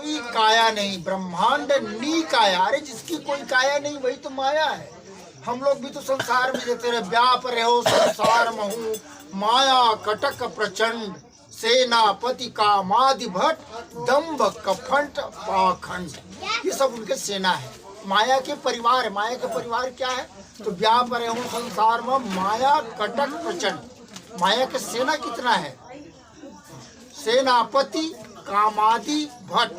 कोई काया नहीं, ब्रह्मांड निकाया। अरे जिसकी कोई काया नहीं वही तो माया है। हम लोग भी तो संसार में देते रहे, व्याप रहे हो संसार महू, माया कटक प्रचंड, सेनापति कामादि भट्ट, दम्भ कपट पाखंड। ये सब उनके सेना है, माया के परिवार है। माया के परिवार क्या है? तो व्याप रहे हो संसार में, माया कटक प्रचंड। माया के सेना कितना है? सेनापति कामादि भट्ट,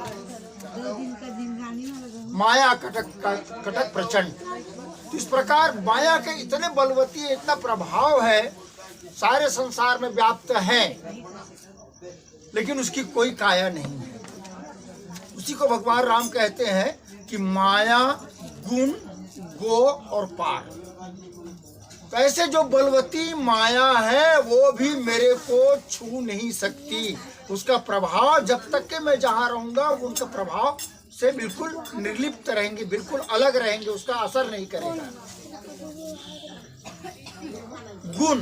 माया कटक प्रचंड। तो इस प्रकार माया के इतने बलवती है, इतना प्रभाव है, सारे संसार में व्याप्त है, लेकिन उसकी कोई काया नहीं है। उसी को भगवान राम कहते हैं कि माया गुण गो और पार। तो ऐसे जो बलवती माया है वो भी मेरे को छू नहीं सकती। उसका प्रभाव जब तक के मैं जहाँ रहूंगा उनका प्रभाव से बिल्कुल निर्लिप्त रहेंगे, बिल्कुल अलग रहेंगे, उसका असर नहीं करेगा। गुण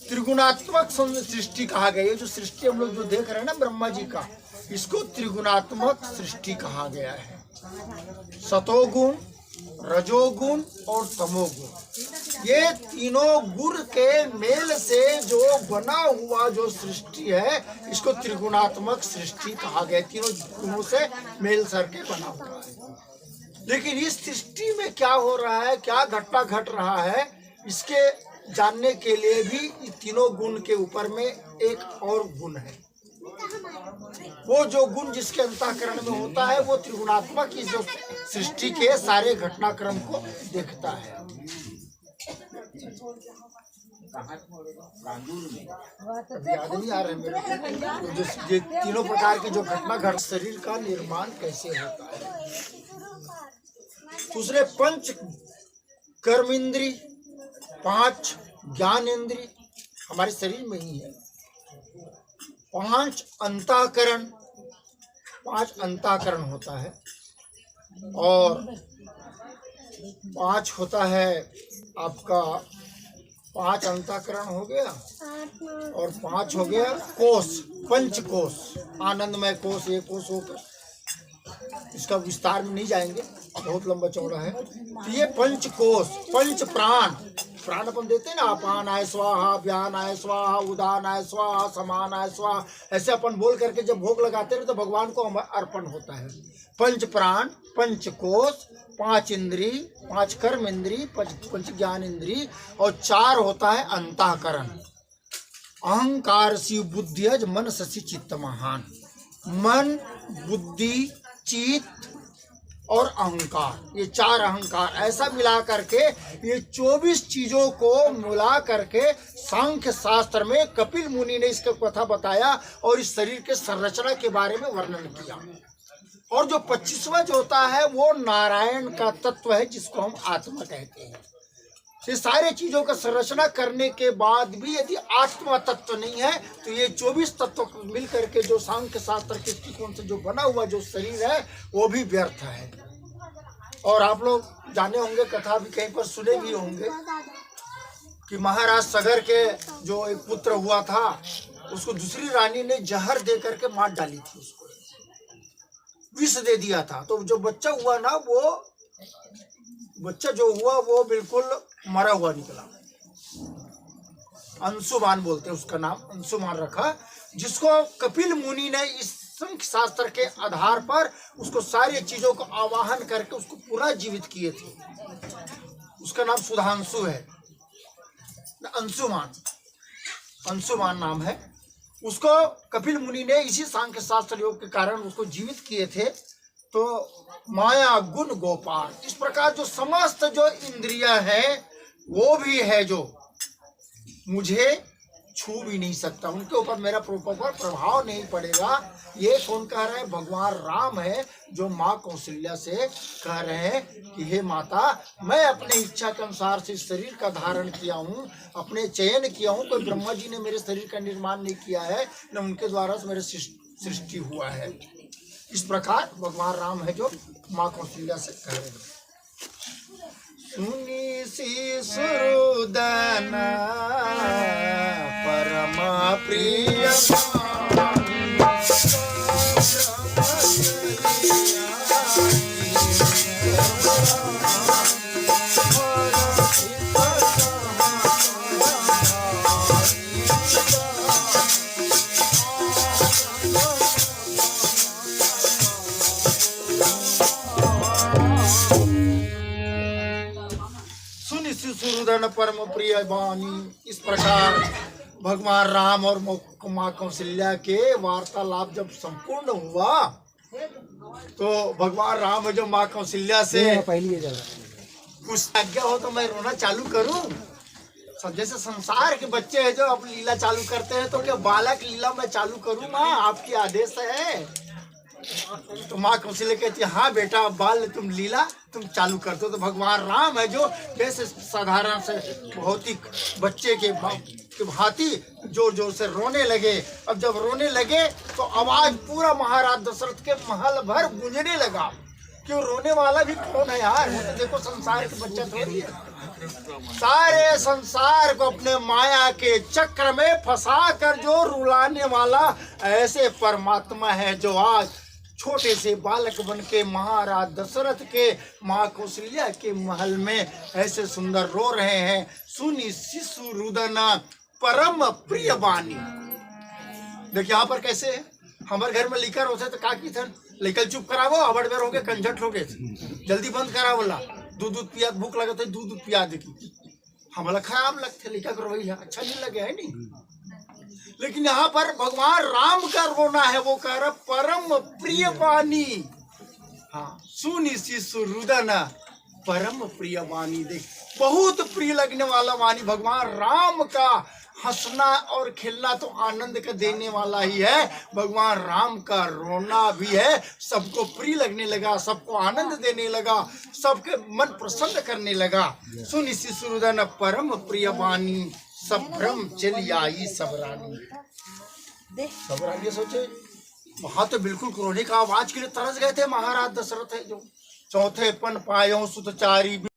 त्रिगुणात्मक सृष्टि कहा गया है। जो सृष्टि हम लोग जो देख रहे हैं ना ब्रह्मा जी का, इसको त्रिगुणात्मक सृष्टि कहा गया है। सतोगुण, रजोगुण और तमोगुण, ये तीनों गुण के मेल से जो बना हुआ जो सृष्टि है, इसको त्रिगुणात्मक सृष्टि कहा गया। तीनों गुणों से मेल सर के बना हुआ है। लेकिन इस सृष्टि में क्या हो रहा है, क्या घटना घट रहा है, इसके जानने के लिए भी तीनों गुण के ऊपर में एक और गुण है। वो जो गुण जिसके अंतःकरण में होता है वो त्रिगुणात्मक इस जो सृष्टि के सारे घटनाक्रम को देखता है। याद नहीं आ रहा मेरे को, जो तीनों प्रकार के जो घटना घट, शरीर का निर्माण कैसे होता है। दूसरे पंच कर्मेंद्री, 5 ज्ञानेंद्री हमारे शरीर में ही है। 5 अंतःकरण, 5 अंतःकरण होता है, और 5 होता है आपका, 5 अंतःकरण हो गया, और 5 हो गया कोष, पंच कोष, आनंदमय कोष, ये कोष होकर, इसका विस्तार में नहीं जाएंगे, बहुत लंबा चौड़ा है। तो ये पंच कोष, पंच प्राण, प्राण अपन देते हैं ना, अपान आय स्वाहा, व्यान आय स्वाहा, उदान आय स्वाहा, समान आय स्वाहा, ऐसे अपन बोल करके जब भोग लगाते हैं तो भगवान को अर्पण होता है। पंच प्राण, पंच कोष, 5 इंद्री, 5 कर्म इंद्री, 5 ज्ञान इंद्री, और 4 होता है अंतःकरण। अहंकार शिव बुद्धियज मन शशि चित्त महान। मन, बुद्धि, चित्त और अहंकार, ये 4 अहंकार ऐसा मिला करके, ये 24 चीजों को मिला करके सांख्य शास्त्र में कपिल मुनि ने इसका कथा बताया और इस शरीर के संरचना के बारे में वर्णन किया। और जो 25वां जो होता है वो नारायण का तत्व है, जिसको हम आत्मा कहते हैं। ये सारे चीजों का संरचना करने के बाद भी यदि आत्मा तत्व नहीं है तो ये 24 तत्व मिल करके जो सांख्य शास्त्र के दृष्टिकोण से जो बना हुआ जो शरीर है वो भी व्यर्थ है। और आप लोग जाने होंगे, कथा भी कहीं पर सुने भी होंगे कि महाराज सगर के जो एक पुत्र हुआ था, उसको दूसरी रानी ने जहर दे करके मार डाली थी, उसको विष दे दिया था। तो जो बच्चा हुआ ना, वो बच्चा जो हुआ वो बिल्कुल मरा हुआ निकला। अंशुमान बोलते हैं उसका नाम, अंशुमान रखा, जिसको कपिल मुनि ने इस सांख्य शास्त्र के आधार पर उसको सारी चीजों को आवाहन करके उसको पुनः जीवित किए थे। उसका नाम सुधांशु है, अंशुमान, अंशुमान नाम है। उसको कपिल मुनि ने इसी सांख्य शास्त्र योग के कारण उसको जीवित किए थे। तो माया गुण गोपाल, इस प्रकार जो समस्त जो इंद्रियां हैं वो भी है जो मुझे छू भी नहीं सकता, उनके ऊपर मेरा प्रभाव नहीं पड़ेगा। ये कौन कह रहा है? भगवान राम है, जो माँ कौशल्या से कह रहे हैं कि हे माता, मैं अपने इच्छा के अनुसार से शरीर का धारण किया हूँ, अपने चयन किया हूँ। कोई ब्रह्मा जी ने मेरे शरीर का निर्माण नहीं किया है, न उनके द्वारा से मेरे सृष्टि हुआ है। इस प्रकार भगवान राम है जो माँ कौशल्या से कह रहे हैं। सुनी सी सुरुदन परमा प्रिय शिशुरुदन परम प्रिय वाणी। इस प्रकार भगवान राम और माँ कौशल्या के वार्तालाप जब संपूर्ण हुआ तो भगवान राम जो माँ कौशल्या से कुछ आज्ञा हो तो मैं रोना चालू करूं। सब जैसे संसार के बच्चे हैं जो अब लीला चालू करते हैं, तो क्या बालक लीला मैं चालू करूं माँ, आपकी आदेश है। तो माँ कौशल्या कहती है हाँ बेटा, बाल तुम लीला तुम चालू कर दो। तो भगवान राम है जो जैसे साधारण से भौतिक बच्चे के भांति जोर जोर से रोने लगे। अब जब रोने लगे तो आवाज पूरा महाराज दशरथ के महल भर गूंजने लगा। क्यों रोने वाला भी कौन है यार, वो तो देखो संसार के बच्चा थोड़ी है। सारे संसार को अपने माया के चक्र में फंसा कर जो रुलाने वाला ऐसे परमात्मा है जो आज छोटे से बालक बन के महाराज दशरथ के माँ कौशल्या के महल में ऐसे सुंदर रो रहे हैं। सुनी शिशुरुदन परम प्रिय वाणी। देखिए यहाँ पर कैसे है, हमारे घर में लिखा होते तो का की थन लेकल चुप करावो, अबड़ बेर हो गए, कंझट हो गए, जल्दी बंद करावो ला, दूध पिया, भूख लगे तो दूध पिया देखी। हमारा खराब लगते लिखा करो, अच्छा नहीं लगे है नहीं। लेकिन यहाँ पर भगवान राम का रोना है, वो कह रहा परम प्रिय वाणी। हाँ, सुनी शिशुरुदन परम प्रिय वाणी। देख बहुत प्रिय लगने वाला वाणी भगवान राम का। हंसना और खेलना तो आनंद का देने वाला ही है, भगवान राम का रोना भी है सबको प्रिय लगने लगा, सबको आनंद देने लगा, सबके मन प्रसन्न करने लगा। सुनि शिशुरुदन परम प्रिय वाणी, सब भ्रम चली आई सब रानी। सब रानी सोचे वहां तो बिल्कुल क्रोधी का आवाज के लिए तरस गए थे महाराज दशरथ है जो। चौथे पन पायो सुतचारी